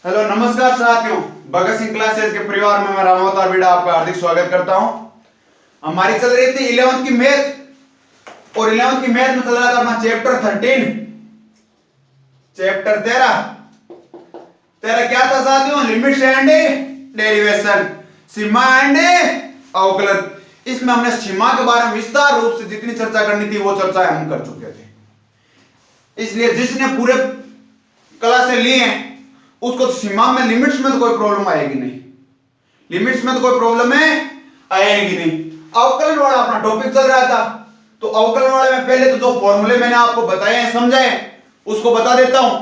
Hello नमस्कार साथियों, Bhagat Singh classes के परिवार में मैं रामावतार बीड़ा आपका हार्दिक स्वागत करता हूं। हमारी चल रही थी 11th की मैथ और 11th की मैथ में चल रहा था अपना चैप्टर 13 चैप्टर 13 क्या था साथियों? Limits and derivation, Seema and अवकलन। इसमें हमने सीमा के बारे में विस्तार रूप से जितनी चर्चा करनी थी वो चर्चा हम कर चुके थे, इसलिए जिसने पूरे क्लासें ली हैं उसको सीमा में लिमिट्स में तो कोई प्रॉब्लम आएगी नहीं, लिमिट्स में तो कोई प्रॉब्लम है आएगी नहीं। अवकलन वाला अपना टॉपिक चल रहा था, तो अवकलन वाले में पहले तो जो फॉर्मूले मैंने आपको बताए हैं समझाए उसको बता देता हूं,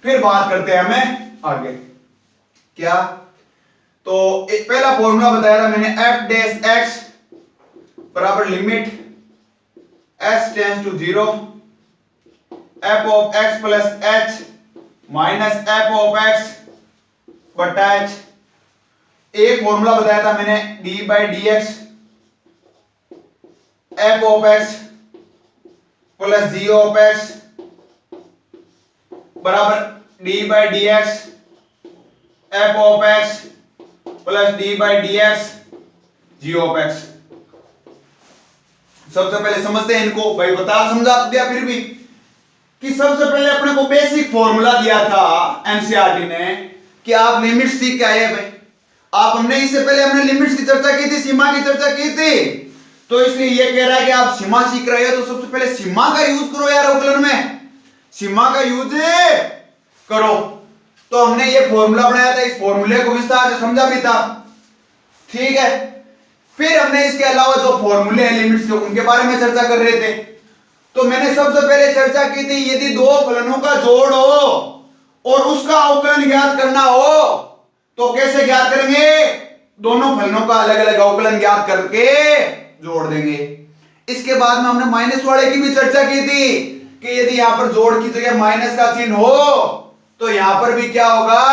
फिर बात करते हैं हमें आगे क्या। तो एक पहला फॉर्मूला बताया था मैंने, एफ डैश एक्स बराबर limit S tends to 0 F of x plus H minus F of X बटा एच। एक फॉर्मूला बताया था मैंने, D by D X F of x plus G of X बराबर D by D X F of x plus D by D X G of X. सबसे पहले समझते हैं इनको, भाई बता समझा दिया फिर भी कि सबसे पहले अपने को बेसिक फॉर्मूला दिया था एनसीईआरटी ने कि आप लिमिट्स सीख के आए भाई। आप हमने इससे पहले हमने लिमिट्स की चर्चा की थी, सीमा की चर्चा की थी, तो इसलिए ये कह रहा है कि आप सीमा सीख रहे हो तो सबसे पहले सीमा का यूज करो यार, अवकलन में सीमा का यूज करो। तो हमने ये फॉर्मूला बनाया था, इस फॉर्मूले को विस्तार से समझा भी था, ठीक है। फिर हमने इसके अलावा जो फॉर्मूले हैं लिमिट्स के उनके बारे में चर्चा कर रहे थे। तो मैंने सबसे पहले चर्चा की थी, यदि दो फलनों का जोड़ हो और उसका अवकलन ज्ञात करना हो तो कैसे ज्ञात करेंगे? दोनों फलनों का अलग अलग अवकलन ज्ञात करके जोड़ देंगे। इसके बाद में हमने माइनस वाले की भी चर्चा की थी कि यदि यहां पर जोड़ की जगह माइनस का चिन्ह हो तो यहां पर भी क्या होगा?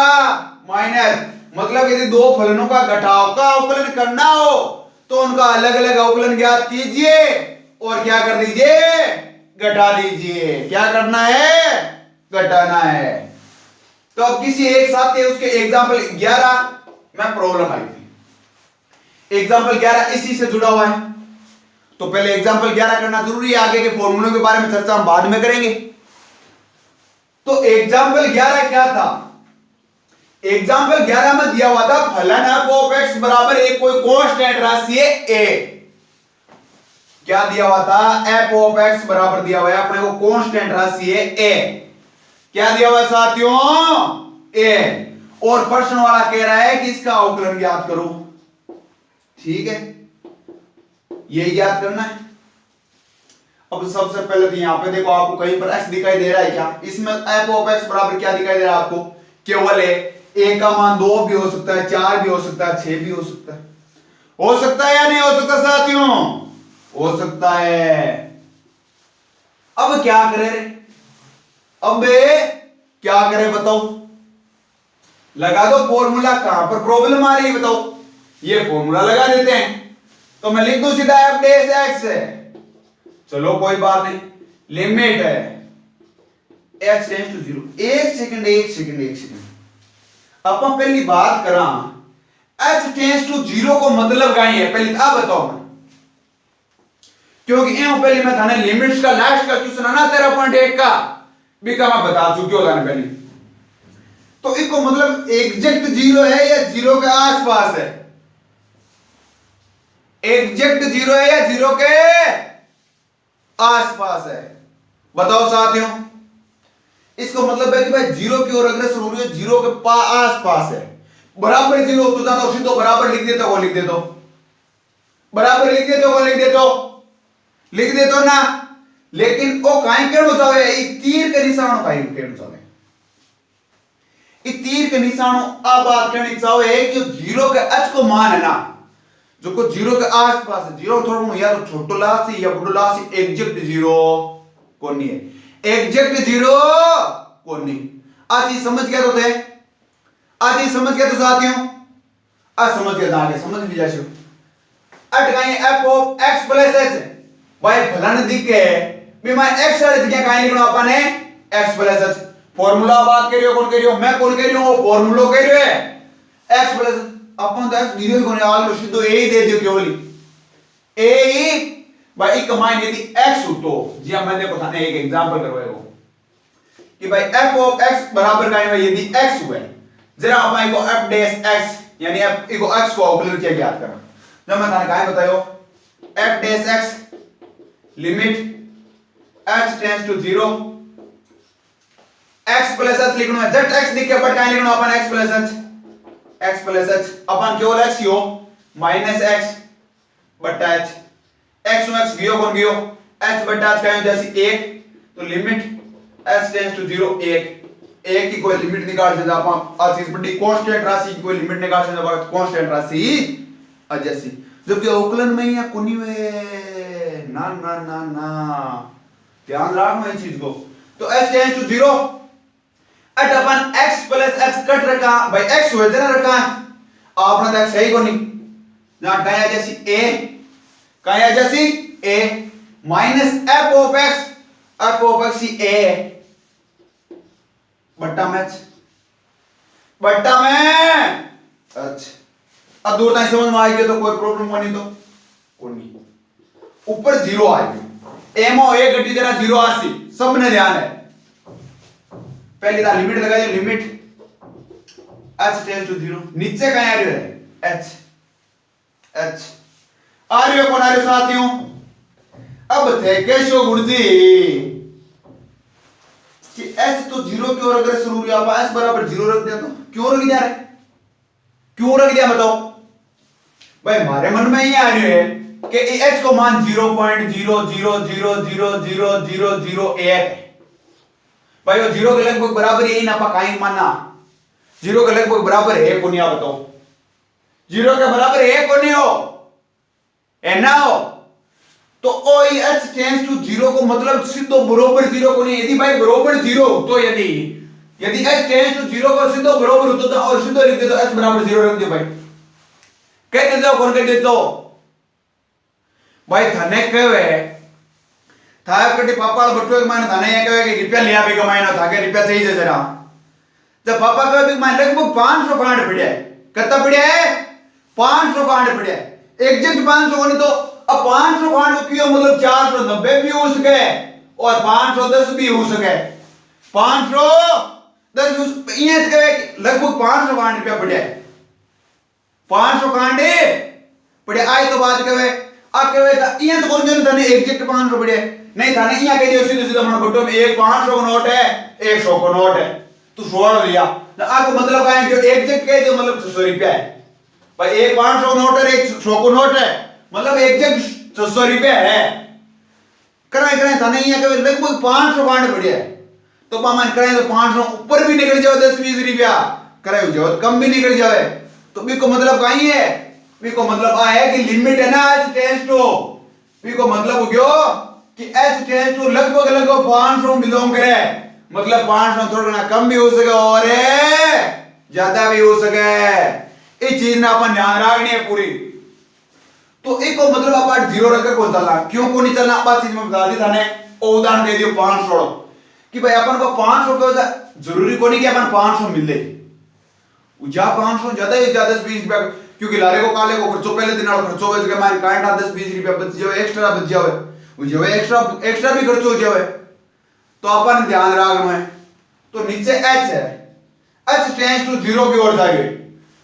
माइनस। मतलब यदि दो फलनों का घटाव का अवकलन करना हो तो उनका अलग अलग अवकलन ज्ञात कीजिए और क्या कर दीजिए? घटा दीजिए। क्या करना है? घटाना है। तो अब किसी एक साथ उसके एग्जाम्पल 11 में प्रॉब्लम आई थी, एग्जाम्पल 11 इसी से जुड़ा हुआ है, तो पहले एग्जाम्पल 11 करना जरूरी है, आगे के फॉर्मूलों के बारे में चर्चा हम बाद में करेंगे। तो एग्जाम्पल 11 क्या था? एग्जाम्पल 11 में दिया हुआ था फलन एफ ऑफ एक्स बराबर एक कोई कांस्टेंट राशि है ए। क्या दिया हुआ था? एफ ऑफ एक्स बराबर दिया हुआ है अपने को कांस्टेंट राशि है ए। क्या दिया हुआ है साथियों? ए। और प्रश्न वाला कह रहा है कि इसका अवकलन ज्ञात करो, ठीक है, यही ज्ञात करना है। अब सबसे पहले तो यहां पे देखो, आपको कहीं पर x दिखाई दे रहा है क्या? इसमें एफ ऑफ एक्स बराबर क्या दिखाई दे रहा है आपको? केवल ए का मान 2 भी हो सकता है, 4 भी हो सकता है, 6 भी हो सकता है। हो सकता है या नहीं हो सकता साथियों? हो सकता है। अब क्या करें? अब क्या करें बताओ? लगा दो फॉर्मूला। कहां पर प्रॉब्लम आ रही है बताओ? ये फॉर्मूला लगा देते हैं। तो मैं लिख दूं सीधा एफ डैश एक्स है, चलो कोई बात नहीं, लिमिट है एक्स टेंड्स टू 0। एक सेकंड अपन पहली बात करा, एच टेंड्स टू 0 को मतलब का ही है पहले आप बताओ मैं, क्योंकि पहले मैं थाने लिमिट्स का लास्ट का क्वेश्चन है ना 13.1 का बिका मैं बता चुकी हो थाने पहले। तो इसको मतलब एग्जैक्ट 0 है या 0 के आसपास है? एग्जैक्ट 0 है या 0 के आसपास है? बताओ साथियों। इसको मतलब है कि भाई 0 की ओर अग्रसर हो रही है, 0 के आसपास है। बराबर 0 तो जाता सीधो बराबर लिख देता वो लिख दे दो, बराबर लिख देते वो लिख देते लिख दे तो ना। लेकिन वो काई केड़ो चाहे तीर के निशान काई केड़ो चाहे तीर के निशान आ बात कहनी चाहे कि 0 के एच को मान है ना जो को 0 के आसपास है, 0 थोड़ा या तो छोटो लासी या बड़ो लासी, एग्जैक्ट 0 कोनी है, एग्जैक्ट 0 कोनी। आज ये समझ गया तो थे, आज ये समझ गया तो साथियों, आज समझ गया आगे समझ भी जाशो। अट काई F of x plus H भाई फलन दिखे भी मैं एक्स वाले दिखे काई लिखना अपन है एक्स प्लस एच। फॉर्मूला बात कर रही हो, कौन कह रही हो, मैं कौन कह रही हूं, फॉर्मूला कह रही है x प्लस अपन तो x जीरो कोने आगे सीधो a ही दे दियो केवल a ही भाई कमाइन यदि x हो तो जी हम मैंने देखो था एक एग्जांपल करवाएगा कि भाई f ऑफ x बराबर का है यदि x हुआ जरा अपन को f डैश x यानी f को x को ऑक्युलर क्या ज्ञात करना जब मैं थाने काय बतायो f dash x limit h tends to 0 x plus h लिखना है जट x लिख के बट काय लिखना अपन x प्लस h अपन केवल x हो माइनस x बटा h x नो x गयो कौन गयो h बटा h काय जैसे 1 तो लिमिट h टेंड्स टू 0 1 की कोई लिमिट निकाल से अपन आ चीज बड़ी कांस्टेंट राशि की कोई लिमिट निकाल से कांस्टेंट राशि आ जैसी जबकि अवकलन में या कोनी वे ना ना ना ना ध्यान रखना इस चीज को तो h टेंड्स टू 0 अट अपन x प्लस h कट रखा भाई x हुए थे ना रखा आपने तो सही को नहीं जहां कहा जैसी a कहा जैसी a minus f of x he a बट्टा में अच्छा अब दूर तक समझ में आ गया तो कोई प्रॉब्लम नहीं तो कोई नहीं ऊपर जीरो आ गया एमओ ए घटी जरा जीरो आसी सबने ध्यान है पहली बार लिमिट लगा दे लिमिट h टेंड्स टू 0 नीचे कहां आ रही है h आ रही हो कौन आ रही हो साथियों अब थे कैशो गुरुजी कि h तो 0 की ओर अगर शुरू हुआ आप s बराबर 0 रख दिया तो क्यों रख दिया रे क्यों रख दिया बताओ भाई हमारे मन में ये आ रही है कि h को मान 0.000000001 भाई वो 0 के लगभग बराबर यही ना पा काई मानना 0 के लगभग बराबर है कौन या बताओ 0 के बराबर है कौन हो है ना हो तो ओ h टेंड्स टू 0 को मतलब सीधो बराबर 0 को नहीं यदि भाई बराबर 0 तो यदि h टेंड्स टू 0 को सीधो बराबर होता तो और सीधो लिख दे तो h बराबर 0 रख दे भाई कह देते हो कौन कह देते हो भाई थाने कहवे था कटी पापा बटुए के माने थाने ये कहवे कि रुपया लिया भी कमाइना था के रुपया चाहिए जरा जब पापा कहवे कि मैं लगभग 500 कांड पड़े कितना पड़े है 500 कांड पड़े एग्जैक्ट 500 होने तो अब 500 कांड क्यों मतलब 490 भी हो सके और 510 भी हो सके 510 ये कहवे लगभग 500 कांड रुपया पड़े 500 कांड पड़े आई तो बात कहवे आ कहवे ये तो कौन जन थाने एग्जैक्ट 500 पड़े नहीं थाने यहाँ कह दियो सीधे सीधा मन बटो में एक 500 का नोट है 100 का नोट है तू छोड़ लिया आपको मतलब क्या है जो एग्जैक्ट कह दियो मतलब 600 रुपया है भाई एक 500 का नोट है एक 100 का नोट है मतलब एग्जैक्ट 600 रुपया है कराए थाने यहाँ कह लगभग 500 कांड पड़े तो पामन कराए तो 500 ऊपर भी निकल जाओ 10-20 रुपया कराए जाओ तो कम भी निकल जाए तो भी को मतलब कहीं है भी को मतलब आ है कि लिमिट है ना h टेंड्स टू भी को मतलब हो गयो कि h टेंड्स टू लगभग 500 बिलोंग करे मतलब 500 थोड़ा कम भी हो सके और ज्यादा भी हो सके इस चीज ने अपन ध्यान रखनी है पूरी तो एक को मतलब आप 0 रखकर कौन चलना क्यों को नहीं चलना आप चीज में बता दी थाने उदाहरण दे दियो 500 कि भाई अपन को 500 को जरूरी को नहीं कि अपन 500 मिले जा 500 ज्यादा ही ज्यादा 20 रुपया क्योंकि लारे को काले को खर्चो पहले दिन वाला खर्चो हो गया मान कांटा 10-20 रुपया बच जावे एक्स्ट्रा बच जावे वो जो एक्स्ट्रा भी खर्च हो जावे तो अपन ध्यान रखना है तो नीचे h है h टेंड्स टू 0 की ओर जाएगी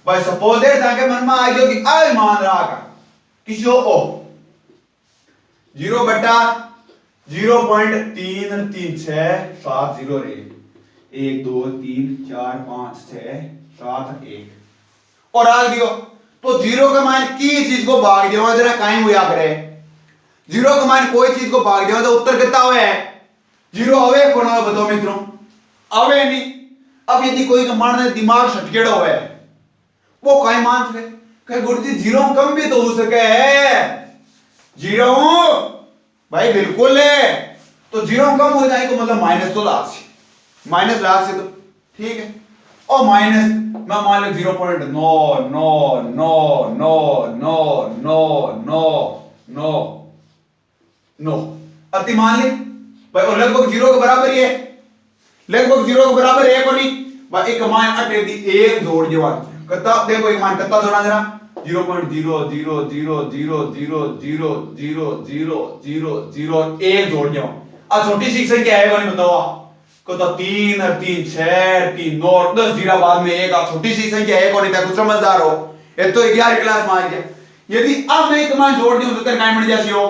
भाई सपोज दैट ताके मन में आ गयो कि आई मान रहा का किसो ओ 0 बटा 0.3367 रे 1 2 3 4 5 6 7 1 और आ दियो तो 0 का मान की चीज को भाग दियो जरा काई हुआ करे 0 का मान कोई चीज को भाग दियो तो उत्तर कितना हुआ है 0 हवे कौन है बताओ मित्रों हवे नहीं अब यदि कोई का मान दिमाग सटकेड़ा हुआ है वो काई मान सके कहे गुरुजी 0 कम भी तो हो सके है 0 भाई बिल्कुल है तो 0 कम हो जाए तो मतलब माइनस तो लाख से तो ठीक है और माइनस मैं मान लो 0.9999999 अति मान ली भाई और लगभग 0 के बराबर ही है लगभग 0 के बराबर है कोनी भाई एक मान अटे दी एक जोड़ जवाब कता देखो एक मान कता जोड़ा जरा 0.000000000 एक जोड़ जाओ आ छोटी सी संख्या है कोनी बताओ कता 3 और 3 6 3 9 10 जीरा बाद में एक आप छोटी सी संख्या है कोनी कुछ समझदार हो ये तो 11 क्लास में आ गया यदि अब मैं एक मान जोड़ दूं तो तेरे काय बन जासी हो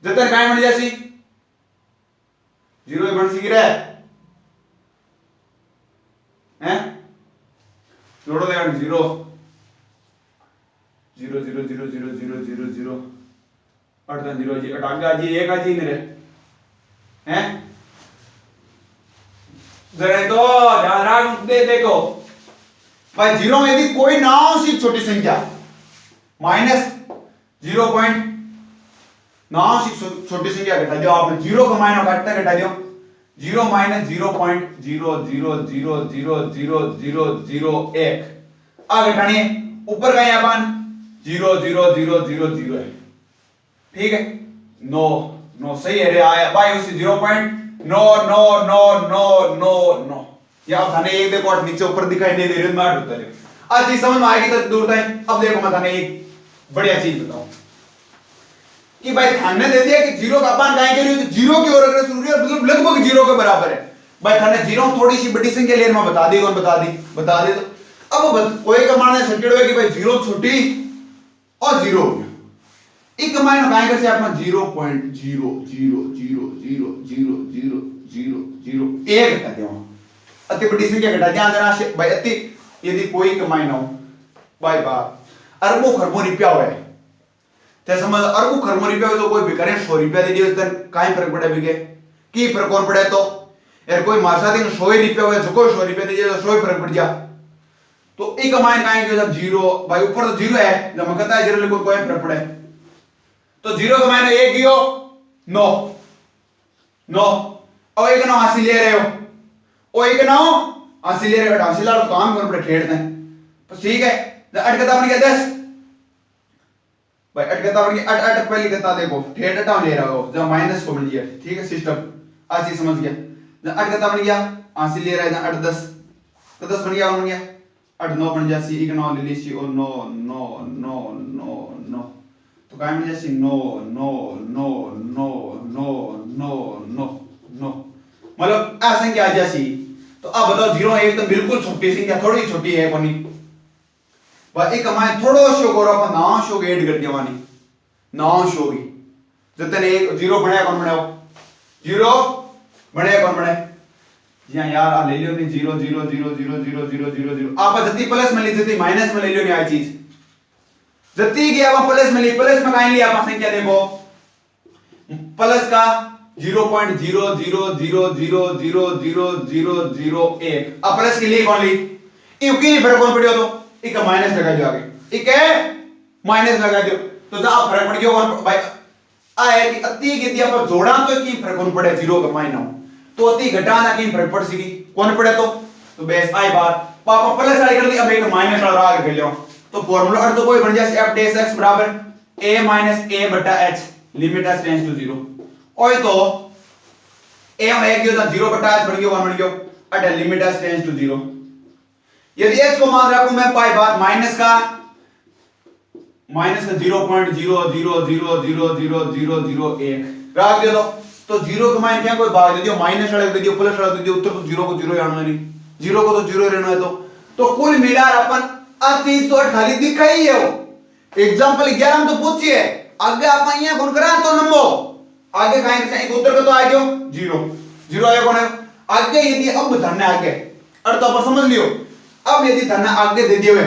जतर काय बन जासी 0 बन सी गिरा हैं जोड़ो देगा 0 0 0 0 0 0 0 0 अड़ता 0 जी अटागा जी एक आ जी मेरे हैं जरा तो ध्यान रख दे देखो भाई 0 में यदि कोई ना हो सी छोटी संख्या माइनस 0 पॉइंट ना हो सी छोटी संख्या घटा दो आपने 0 का माइनस घटा घटा दो 0 माइनस 0.000000001 आ घटानी है ऊपर का यहाँ अपन 0 0 0 0 0 है ठीक है नो नो सही है रे आया भाई उसी 0.99999 ये आप थाने एक देखो नीचे ऊपर दिखाई नहीं दे रही मार होता है आज चीज समझ में आएगी तो दूर तक अब देखो मैं थाने एक बढ़िया चीज बताऊं कि भाई थाने दे दिया कि 0 का अपन काहे करियो तो 0 की ओर अगर सूर्य मतलब लगभग 0 के बराबर है भाई थाने 0 थोड़ी सी बड़ी संख्या लेने में बता दी कौन बता दी तो अब कोई का मानना सर्किट है कि भाई 0 छोटी और 0 हो गया एक मायने काहे कर से अपना 0.000000001 घटा दे अति बड़ी संख्या घटा ध्यान देना भाई अति यदि कोई कमाई ना हो भाई बात अरबों खरबों रुपया हुआ है ते समझ अरबों खरबों रुपया हो तो कोई भी करे 100 रुपया दे दियो तन काहे फर्क पड़े बिके की फर्क कौन पड़े तो यार कोई मार साथ 100 रुपया हुआ जो कोई 100 रुपया दे दियो तो 100 फर्क पड़ जा तो एक कमाई काहे कि जब 0 भाई ऊपर तो 0 है जब मैं कहता है 0 लेको कोई फर्क पड़े तो 0 का मायने 1 गियो 9 और एक ना हासिल ले रहे हो ओ एक ना हासिल ले रहे हो हासिल ला काम कौन पड़े खेड़ते हैं तो ठीक है अट कता बन गया 10 भाई अट कता बन गया अट पहली कता देखो ठेठ हटा ले रहा हो जब माइनस को मिल गया ठीक है सिस्टम आज चीज समझ गया जब अट कता बन गया हासिल ले रहा है अट 10 तो 10 बन गया अट 9 बन जासी एक 9 ले लीसी और 9 9 9 9 9 तो काय बन जासी 9 9 9 9 9 9 9 9 मतलब आ संख्या आ जासी तो अब बताओ 0 1 तो बिल्कुल छोटी संख्या थोड़ी छोटी है कोनी भाई एक हमारे थोड़ो शो करो अपन नाम शो ऐड कर दिया वानी नाम शो भी जतने एक 0 बनाया कौन बनाओ 0 बनाया कौन बनाए जी हां यार आ ले लियो नहीं 0 0 0 0 0 0 0 0 आप जति प्लस में ले जति माइनस में ले लियो नहीं आई चीज जति की आप प्लस में ले प्लस में काहे लिया आप संख्या देखो प्लस का 0.000000001 अब प्लस के लिए कौन ली क्योंकि फर्क कौन पड़ियो तो एक माइनस लगा दो आगे एक है माइनस लगा दो तो जब फर्क पड़ गया कौन भाई आए कि अति के दिया पर जोड़ा तो की फर्क कौन पड़े 0 का माइनस तो अति घटाना की फर्क पड़ सकी कौन पड़े तो बेस आई बात पापा प्लस वाली कर दी अब एक माइनस वाला आगे कर लियो तो फार्मूला अर्थ तो कोई बन जाए f dash x बराबर a minus a बटा h limit h tends to 0 और तो a में एक जो 0 बटा h बन गया 1 बन गया अट लिमिट h टेंड्स टू 0 यदि h को मान रखूं मैं पाई बात माइनस का 0.000000001 रख दे तो 0 का मान क्या कोई भाग दे दियो माइनस वाले दे दियो प्लस वाले दे दियो उत्तर तो 0 को 0 आना नहीं 0 को तो 0 रहना है तो कुल मिला अपन आ चीज तो खाली दिखाई है वो एग्जांपल 11 में तो पूछिए आगे अपन यहां कौन करा तो नंबर आगे काहे से एक उत्तर को तो आ गयो 0 0 आया कौन है आगे यदि अब धरने आगे अर्थ तो आप समझ लियो अब यदि धरने आगे दे दियो है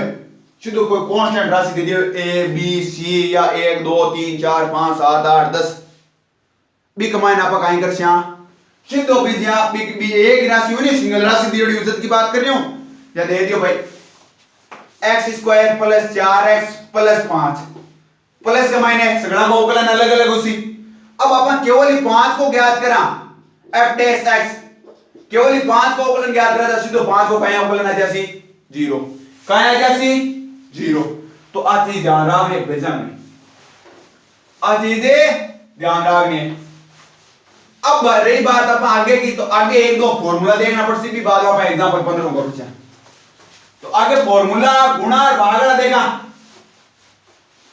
शुद्ध कोई कांस्टेंट राशि दे दियो a b c या 1 2 3 4 5 7 8 10 बी कमाइन आप काहे कर श्या शुद्ध भी या बी एक राशि होनी सिंगल राशि दी इज्जत की बात कर रही हूं या दे दियो भाई x square plus 4x plus 5 plus का मायने सगड़ा को अवकलन अलग अलग उसी अब अपन केवल 5 को ज्ञात करा f dash x केवल 5 को अवकलन ज्ञात करा तो सीधे 5 को कहां अवकलन आ जासी 0 कहां आ जासी 0 तो आ चीज ध्यान रखने भेजा में आ चीज ध्यान रखने अब रही बात आप आगे की, तो आगे एक दो फॉर्मूला देखना पड़ती भी बाद में एग्जांपल 15 करो छा। तो आगे फॉर्मूला गुणा और भागड़ा देगा,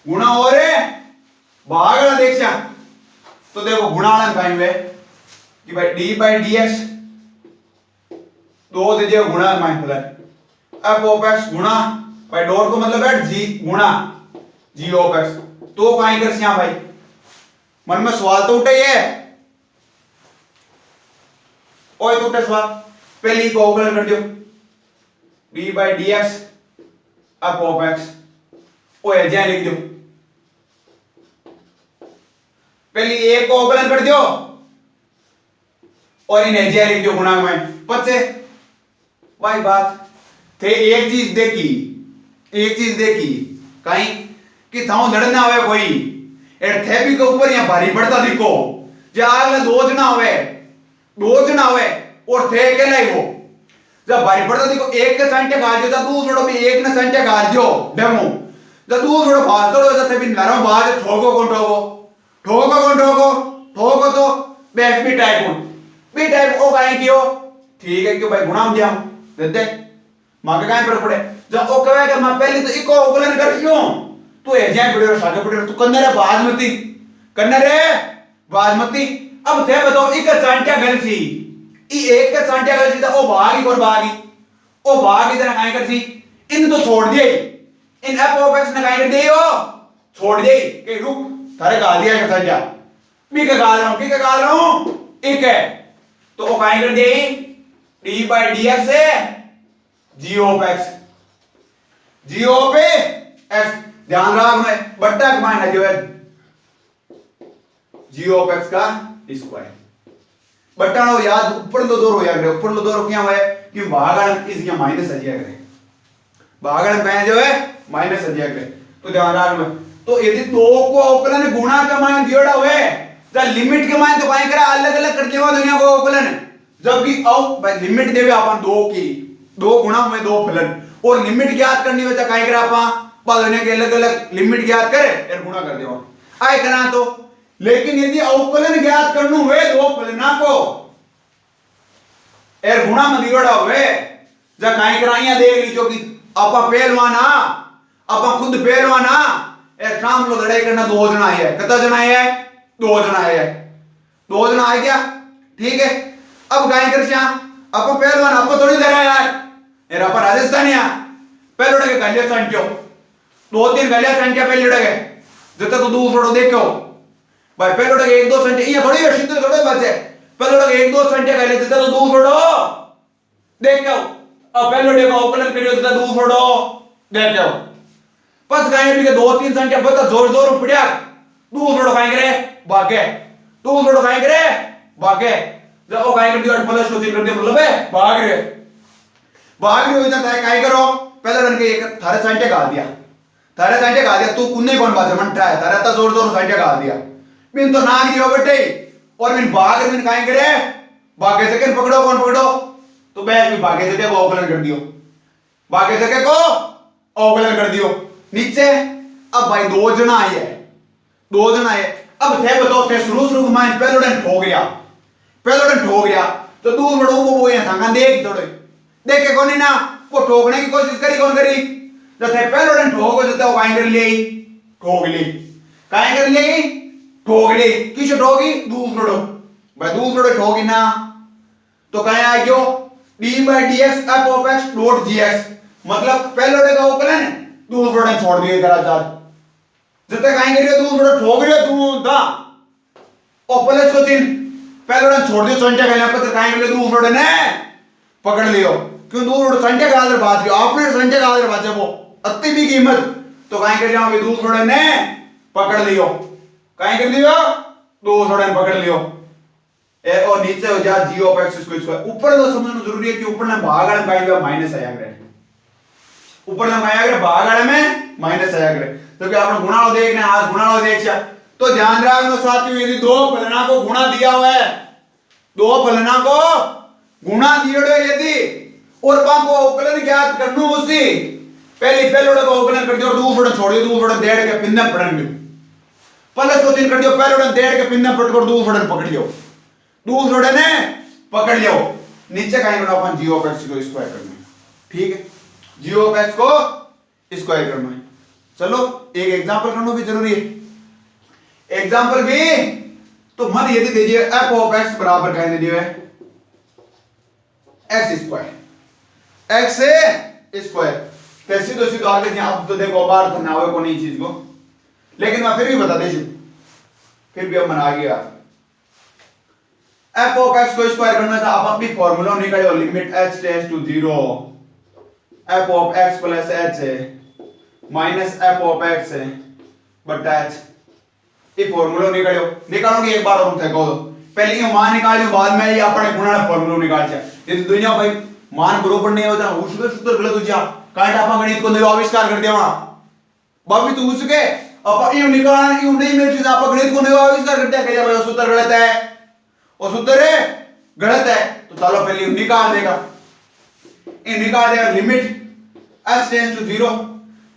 गुणा और भागड़ा देख छा। तो देखो गुणालन कहीं हुए कि भाई डी बाई डी एक्स दो दे दियो गुणा माइन फलन एफ ऑफ एक्स गुणा भाई डॉट को मतलब है जी गुणा जी ऑफ एक्स। तो कहीं कर सिया भाई मन में सवाल तो उठे ये ओए तो उठे सवाल। पहली को अवकलन कर दियो D by D X F of x ओए जय लिख दो। पहली एक को अवकलन कर दियो और इन्हें जय लिख दो गुणा में पचे भाई बात थे। एक चीज देखी कहीं कि थाओ लड़ना हुए कोई एर थे भी के ऊपर यहाँ भारी पड़ता दिखो जे आगला दो जना हुए और थे अकेला ही वो जब भारी पड़ता देखो एक के संटे गाल जो दूसरो भी एक ने संटे गाल जो डेमो जब दूसरो भाग तो जब थे भी नरम बाज ठोको तो बैक भी टाइप ओ काहे कियो ठीक है क्यों भाई गुणा में दिया देते माके काहे पर पड़े जब ओ कहे कि मैं पहले तो इको अवकलन कर क्यों तू ए जाए पड़े सागे पड़े तू कन्ने रे बाजमती। अब थे बताओ इक चांटिया गल सी ई एक का चांटिया गल सी तो ओ भागी इधर काहे कर सी इन तो छोड़ दिए इन एफ ऑफ एक्स ने काहे कर दियो छोड़ दिए कि रुक थारे गाल दिया का चांटिया बी का गाल रहा हूं एक है तो वो काहे कर दिए डी बाई डी एक्स है जी ऑफ एक्स ध्यान रखना बट्टा का मान है जो है जी ऑफ एक्स का स्क्वायर बट्टा नो याद ऊपर लो दो रो याद ऊपर लो दो रो क्या है कि भागन इस क्या माइनस आ जाएगा भागन पे जो है माइनस आ जाएगा। तो ध्यान रखना तो यदि दो को अवकलन गुणा का मान दियोड़ा हुए जब लिमिट के मान तो काहे करा अलग अलग कर देवा दुनिया को अवकलन जबकि अब लिमिट देवे अपन दो की दो गुणा में दो फलन और लिमिट ज्ञात करनी हो तो काहे करा अपन दुनिया के अलग अलग लिमिट ज्ञात करे और गुणा कर देवा आए करा। तो लेकिन यदि अवकलन ज्ञात करनु हुए दो फलना को एर गुणा में दियोड़ा हुए जब काहे करा यहां देख लीजो कि आपा पहलवाना आपा खुद पहलवाना एर शाम लो लड़ाई करना दो जना है कितना जना है दो जना आ गया ठीक है। अब गाय कर श्याम आपको पहलवान आपको थोड़ी धरा यार एर आपा राजस्थानिया पहले उड़े के गलिया संटियो दो तीन गलिया संटिया पहले उड़े के जता तो दूसरो देखो भाई पहले उड़े के एक दो संटिया ये थोड़ी है सिद्ध थोड़ी बात है पहले उड़े के एक दो संटिया गले जता तो दूसरो देखो अब पहले उड़े को अवकलन करियो जता दूसरो देखो पस गाय भी के दो तीन संटिया पता जोर जोर पड़या दूसरो काहे करे भागे जब वो काहे कर दियो प्लस को कर दियो मतलब है भाग रहे हो जाता है काहे करो पहले रन के एक थारे संटिया गाल दिया तू कुन्ने कौन बात है मन ट्राई थारे ता जोर जोर संटिया गाल दिया बिन तो नाग दियो बेटे और बिन भाग बिन काहे करे भागे सेकंड पकड़ो तो बैठ भी भागे से को अवकलन कर दियो भागे से को अवकलन कर दियो नीचे। अब भाई दो जना आए अब थे बताओ थे शुरू में पहले ठोक गया तो दूसरो वो यहां संगा देख के कोनी ना वो ठोकने की कोशिश कौन करी जब थे पहले ठोक जते वो काहे कर ले ठोक ली किस ठोकी दूसरो ठोकी ना तो कहे आ गयो D by D X F of x dot G x मतलब पहले का अवकलन दूसरो ने छोड़ दिए इधर आजाद जते काहे करियो दूसरो ठोक रियो तू दा ओ प्लस को तीन पहले छोड़ दियो संटे गले पर काहे करियो दूसरो ने पकड़ लियो क्यों दूसरो संटे का आदर बात कियो आपने संटे का आदर बात वो अति भी कीमत तो काहे करियो अभी दूसरो ने पकड़ लियो काहे कर लियो दूसरो ने पकड़ लियो ए और नीचे हो जा जी ऑफ एक्स इसको ऊपर तो समझना जरूरी है कि ऊपर ना भागड़ में काहे माइनस आया करे ऊपर ना आया करे भागड़ में माइनस आया करे तो क्या आपने गुणाओ देखने आज गुणाओ देखिया तो ध्यान रखना साथियों यदि दो फलना को गुणा दिया हुआ है दो फलना को गुणा दियोड़ो यदि और बा को अवकलन ज्ञात करनु उसी पहले को अवकलन कर दियो दूसरो छोड़ दियो दूसरो डेढ़ के पिन्ना पकड़ लियो प्लस को तीन कर दियो पहले डेढ़ के पिन्ना पकड़ दूसरो पकड़ लियो दूसरे ने पकड़ लियो नीचे कहीं करना अपन जी ऑफ एक्स को स्क्वायर करना है, ठीक है, जी ऑफ एक्स को स्क्वायर करना है। चलो एक एग्जांपल करना भी जरूरी है। एग्जांपल भी तो मन यदि दीजिए एफ ऑफ एक्स बराबर कहीं दे दिया है एक्स स्क्वायर, एक्स से स्क्वायर, कैसी तो सीधो आगे अब तो देखो बार करना हो को नहीं चीज को, लेकिन मैं फिर भी बता दे फिर भी अब मन आ गया एफ ऑफ एक्स को स्क्वायर करना था। आप अपनी फॉर्मूला निकालो limit h tends to 0 F of x plus h है माइनस एफ ऑफ एक्स है बटा एच, ये फॉर्मूला निकालोगे एक बार और कहो पहले ये मान निकालियो बाद में ये अपने गुणा फॉर्मूला निकाल जा। यदि दुनिया भाई मान बराबर नहीं होता उसके सूत्र गलत हो जा काट आपा गणित को नया आविष्कार कर देवा बाबी तू उसके अपन ये निकालना क्यों नहीं मेरी चीज आप गणित को नया आविष्कार कर दिया कह भाई सूत्र गलत है और सूत्र गलत है तो चलो पहले निकाल देगा, ये निकाल देगा लिमिट h टेंड्स टू 0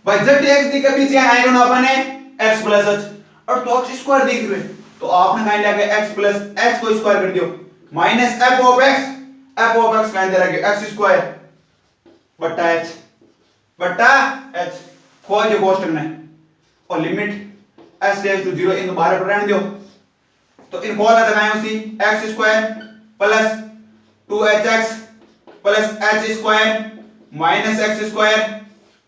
भाई जब x दी के पीछे आएगा ना अपने x प्लस h और तो x स्क्वायर दिख रहे तो आपने कहीं लगे x प्लस h को स्क्वायर कर दियो माइनस f ऑफ x कहीं दे लगे x स्क्वायर बटा h खोल जो कोष्टक में और लिमिट h टेंड्स टू 0 इन बाहर रहने दियो तो इन खोल लगाएं उसी x square plus 2hx plus h square minus x square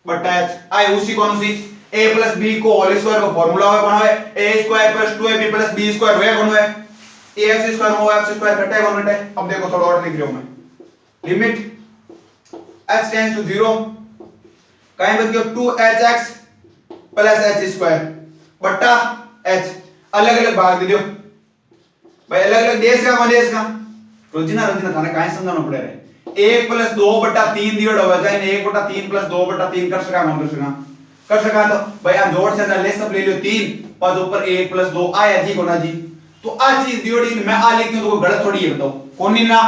बटा h आई उसी कौन सी a प्लस b को होल स्क्वायर का फार्मूला है बना है a square plus 2ab plus b square होया कौन है ax स्क्वायर हो x स्क्वायर घटा है कौन घटा है। अब देखो थोड़ा और लिख रहा हूं मैं लिमिट h टेंड्स टू 0 कहीं बच गया 2hx प्लस h स्क्वायर बटा h अलग अलग भाग दे दियो भाई अलग अलग देश का कौन देश का रोजिना थाने काहे समझाना पड़े रे 1 प्लस 2 बटा 3 दियो हो जाए 1 बटा 3 प्लस 2 बटा 3 कर सका तो भाई आप जोड़ से ले सब ले लियो 3 पांच ऊपर 1 प्लस 2 आया जी कोना जी तो आ चीज दियोड़ी मैं आ लिख दूं तो गलत थोड़ी है बताओ कौन नहीं ना,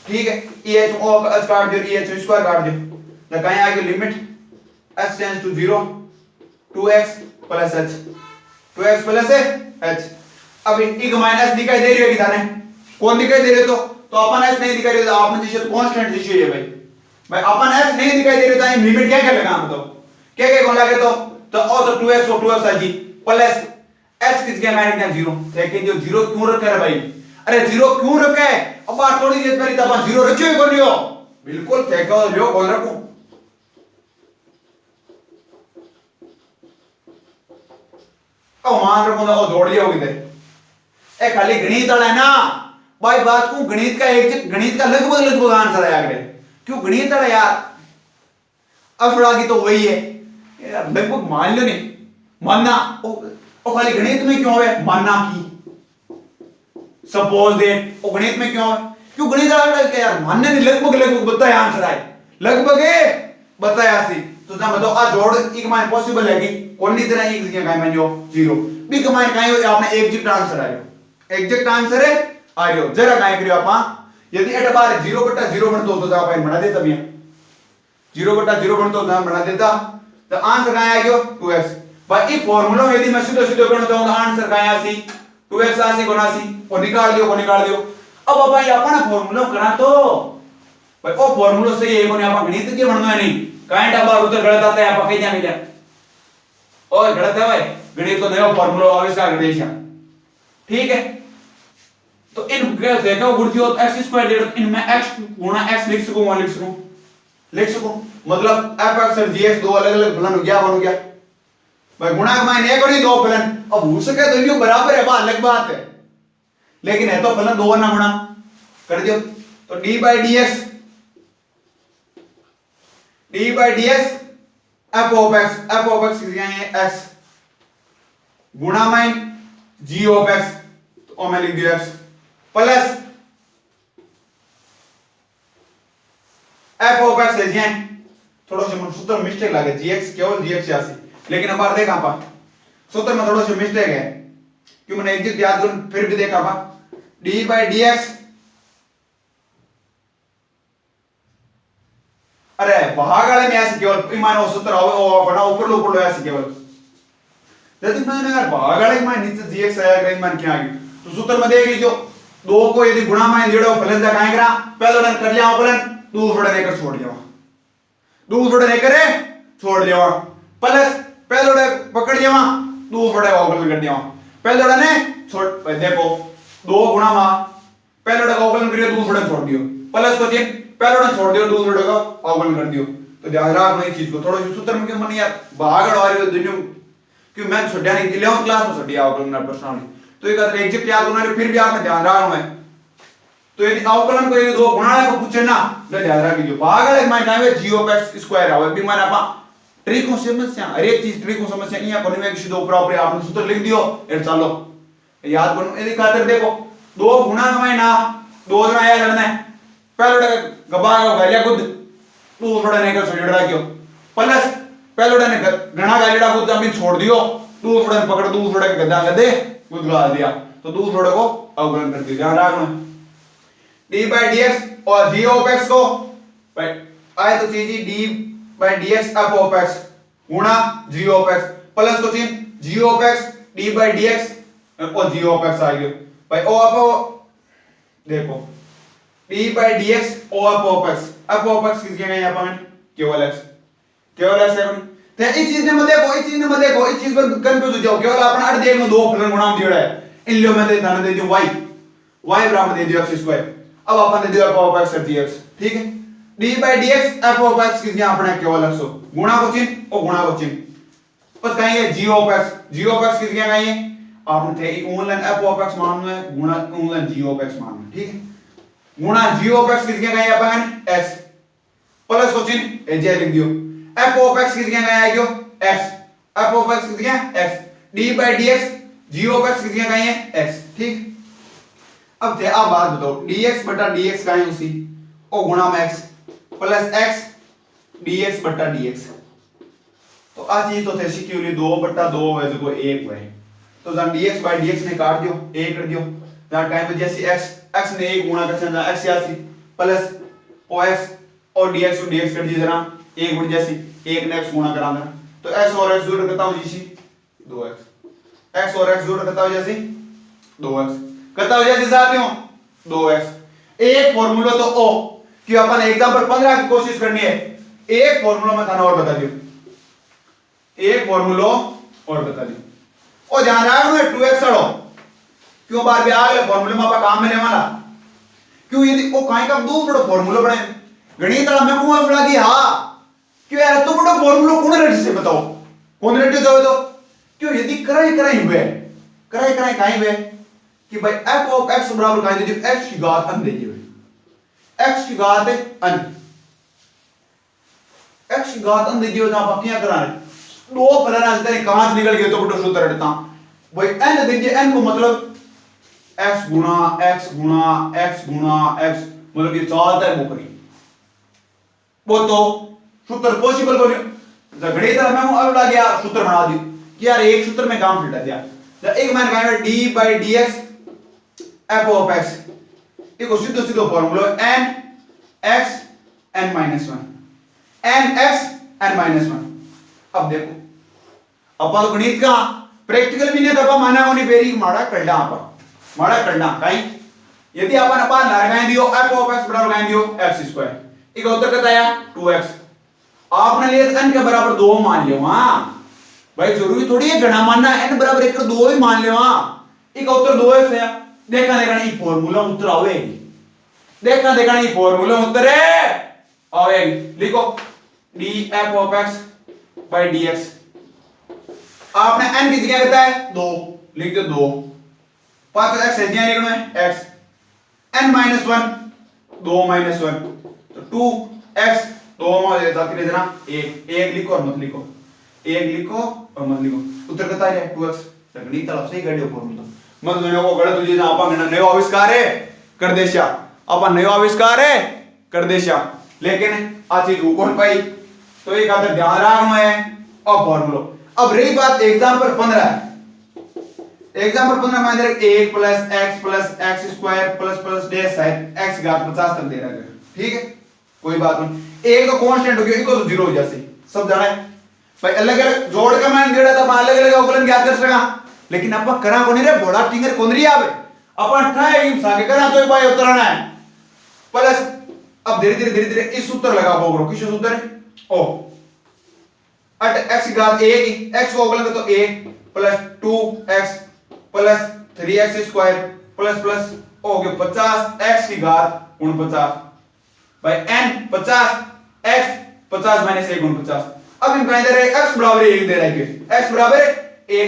ठीक है eh और h काट दियो eh स्क्वायर काट दियो तो कहीं आ गया limit h tends to 0 2x plus h 2x plus h। अब एक माइनस दिखाई दे रही है किधर है कौन दिखाई दे रहे तो अपन h नहीं दिखाई दे रहा आपने जिसे कांस्टेंट दिखाई है भाई अपन h नहीं दिखाई दे रहा है लिमिट क्या क्या लगा बताओ क्या क्या कौन लगे तो और तो 2x और 2x है जी प्लस h किस के माइनस 0 लेकिन जो 0 क्यों रखा है भाई अरे 0 क्यों रखा है अब बात थोड़ी देर पहले तो अपन 0 रखे कौन लियो बिल्कुल फेंको लियो कौन रखूं ओ मान रखो ना जोड़ लिया होगी ए खाली गणित वाला है ना भाई बात को गणित का एक गणित का लगभग आंसर आया करे क्यों गणित वाला यार अफरागी तो वही है यार लगभग मान लो नहीं मानना ओ खाली गणित में क्यों है मानना की सपोज दैट ओ गणित में क्यों है क्यों गणित वाला क्या यार मानने ने लगभग बताया आंसर आए लगभग बताया सी तो ना बताओ आ जोड़ एक मान पॉसिबल है कि कौन नहीं तरह एक जगह का मान जो 0 बी का मान काई आपने एग्जैक्ट आंसर आ रहा एग्जैक्ट आंसर है आ रहा जरा काई करियो आप यदि एट बार 0/0 बनतो तो आप बना देता भैया 0/0 बनतो तो बना देता तो आंसर काई आ गयो 2x भाई ये फार्मूला यदि मैं सीधे सीधे करना चाहूं तो आंसर काई आसी 2x आसी गुना सी और निकाल दियो अब भाई अपना फार्मूला करा तो भाई ओ फार्मूला से ये कोने आप गणित के बनना है नहीं काई डबा उत्तर गलत आता है आप कहीं जा मिला और गलत है भाई गणित को नया फार्मूला आविष्कार कर दिया ठीक है तो इन देखो गुणती हो x स्क्वायर दे इन में x गुणा x लिख सकूं मतलब f(x) और gx दो अलग-अलग फलन हो गया भाई गुणा का मान एक और ही दो फलन अब हो सके तो ये बराबर है बात अलग बात है लेकिन है तो फलन दो ना गुणा कर दियो तो d/dx f of x क्या है x गुणा माइन g of x तो मैं लिख दिया x plus f of x है जी थोड़ा सा सूत्र मिस्टेक लगे gx केवल gx आसी लेकिन अब बार देखा पा सूत्र में थोड़ा सा मिस्टेक है क्यों मैंने एग्जैक्ट याद करूं फिर भी देखा पा d/dx अरे भाग वाले में ऐसे केवल मान सूत्र हो बना ऊपर लो ऐसे केवल यदि मैंने यार भाग वाले में नीचे gx आया कहीं मान क्या आ गई तो सूत्र में देख लीजिए दो को यदि गुणा में दियो फलन जा काहे करा पहले उड़न कर लिया फलन दूसरा लेकर छोड़ दिया दूसरा लेकर छोड़ दिया प्लस पहले उड़े पकड़ लिया दूसरा अवकलन कर दिया पहले उड़े ने छोड़ देखो दो गुणा में पहले उड़े अवकलन करियो दूसरा छोड़ दियो प्लस को चिन्ह पहले उड़े छोड़ दियो दूसरे को अवकलन कर दियो तो ध्यान रखना इस चीज को थोड़ा सूत्र में क्यों मन यार भागड़ वाली दुनिया क्यों मैं छोड़या नहीं 11th क्लास में छोड़या अवकलन प्रश्न तो एक अगर एग्जैक्ट याद होना फिर भी आपने ध्यान रखना है तो यदि अवकलन को यदि दो गुणा को पूछे ना तो ध्यान रखियो भागड़ एक माइंड आवे g of x स्क्वायर आवे भी माने आपा ट्रिको समस्या हर एक चीज ट्रिको समस्या यहां कोने में सीधो ऊपर ऊपर आपने सूत्र लिख दियो और चलो याद करो यदि खातिर देखो दो गुणा में ना दो जना आया लड़ना पहले गबा गलिया खुद दूसरा ने कर छोड़ रखियो प्लस पहले ने गणा गालिड़ा खुद जमीन छोड़ दियो दूसरा ने पकड़ दूसरा के गद्दा गदे गुदला दिया तो दूसरे को अवकलन कर दिया ध्यान रखना d by dx और g of x को आए तो चीज d by dx f of x गुणा g of x प्लस को चिन्ह g of x d by dx और g of x आ गया भाई o आप देखो d by dx o f of x किसके गए अपन केवल x है तो इस चीज ने मत देखो इस चीज पर कंफ्यूज हो जाओ केवल अपन अर्ध देख में दो फलन गुणा में दिया है इन लियो में दे ध्यान दे दियो y बराबर दे दियो x स्क्वायर अब अपन दे दियो f of x dx ठीक है d by dx f of x किसके अपने केवल x हो गुणा को चिन्ह और गुणा को चिन्ह बस कहेंगे g of x किसके कहेंगे आपने थे उनलन f of x मानना है गुणा उनलन g of x मानना ठीक है गुणा g of x किसके कहेंगे अपन x प्लस को चिन्ह ए जे लिख दियो f of x किसके कहेंगे आयो x f of x किसके x d by dx g of x किसके कहेंगे x ठीक अब थे आप बात बताओ dx बटा dx का है उसी और गुणा में x प्लस x dx बटा dx तो आ चीज तो थे सिक्योरली 2 बटा 2 है जो 1 है तो जन dx by dx ने काट दियो 1 कर दियो जहां टाइम पे जैसे x ने 1 गुणा कर दिया x यासी प्लस os और dx को dx कर दिया जरा 1 गुण जैसी 1 ने x गुणा करा देना तो x और x जोड़ करता हूं जैसी 2x x और x जोड़ करता हूं जैसी 2x करता हो जैसे साथियों 2x एक फार्मूला तो ओ कि अपन एग्जांपल 15 की कोशिश करनी है एक फार्मूला में थाना और बता दियो एक फार्मूला और बता दियो और ध्यान रखना है 2x सड़ो क्यों बार भी आगे फार्मूले में आपका काम मिलने वाला क्यों यदि ओ काहे का दो बड़ा फार्मूला बने गणित में मुंह फड़ा की हां क्यों यार तो बड़ा फार्मूला कौन रेट से बताओ कौन रेट जाओ तो क्यों यदि कराई हुए काहे हुए कि भाई f of x बराबर काहे दे दियो x की घात n दे दियो x की घात n x की घात n दे दियो जहां आप क्या करा रहे दो फलन आज तेरे कहां से निकल गए तो बड़ा सूत्र रटता भाई n दे दियो n को मतलब x गुणा x मतलब ये चलता है बोकरी वो तो सूत्र पॉसिबल को झगड़े तरह में अब लग गया सूत्र बना दियो कि यार एक सूत्र में काम फिटा दिया एक मान कहेंगे d by dx f of x देखो सीधो formula n x n minus 1 n x n minus 1 अब देखो अपन गणित का प्रैक्टिकल भी नहीं था माना होनी बेरी माड़ा करना कहीं यदि अपन लगाएं दियो f of x बराबर लगाएं दियो x स्क्वायर एक उत्तर कहता है 2x आपने लिया n के बराबर 2 मान लियो हां भाई जरूरी थोड़ी है गणा मानना n बराबर 1 2 ही मान लियो हां एक उत्तर 2x है देखा ये फार्मूला उत्तर आवेगी देखा ये फार्मूला उत्तर है आवेगी लिखो df of x by dx आपने n की जगह कहता है 2 लिख दो 2 पांच x है जगह लिखना है x n minus 1 2 minus 1 तो 2x 2 में देता कितने देना 1 लिखो और मत लिखो 1 लिखो और मत लिखो उत्तर कहता है 2x तकनीक तरफ से ही गड़ियो फार्मूला मत दुनिया को गलत तुझे ना अपन नयो आविष्कार है कर देशा अपन नयो आविष्कार है कर देशा लेकिन आ चीज कौन पाई तो एक आदर ध्यान रखना है अब फार्मूला अब रही बात एग्जांपल 15 मान दे 1 plus x square plus dash है x घात 50 तक दे रहा है ठीक है कोई बात नहीं एक तो कांस्टेंट हो गया इको तो 0 हो जाए सब जाना है भाई अलग अलग जोड़ का मान देड़ा था अलग अलग अवकलन ज्ञात कर सका लेकिन अब करा को नहीं रे बड़ा टिंगर कोन रही आवे अपन ठाए हिंसा के करा तो भाई उतरना है प्लस अब धीरे धीरे इस सूत्र लगा बोगरो किस सूत्र है ओ अट x की घात 1 x को अवकलन तो 1 plus 2x plus 3x square plus plus हो गया 50 x की घात 49 भाई n 50 x 50 माइनस 1 49 अब इनका इधर x बराबर 1 दे रहा है x बराबर 1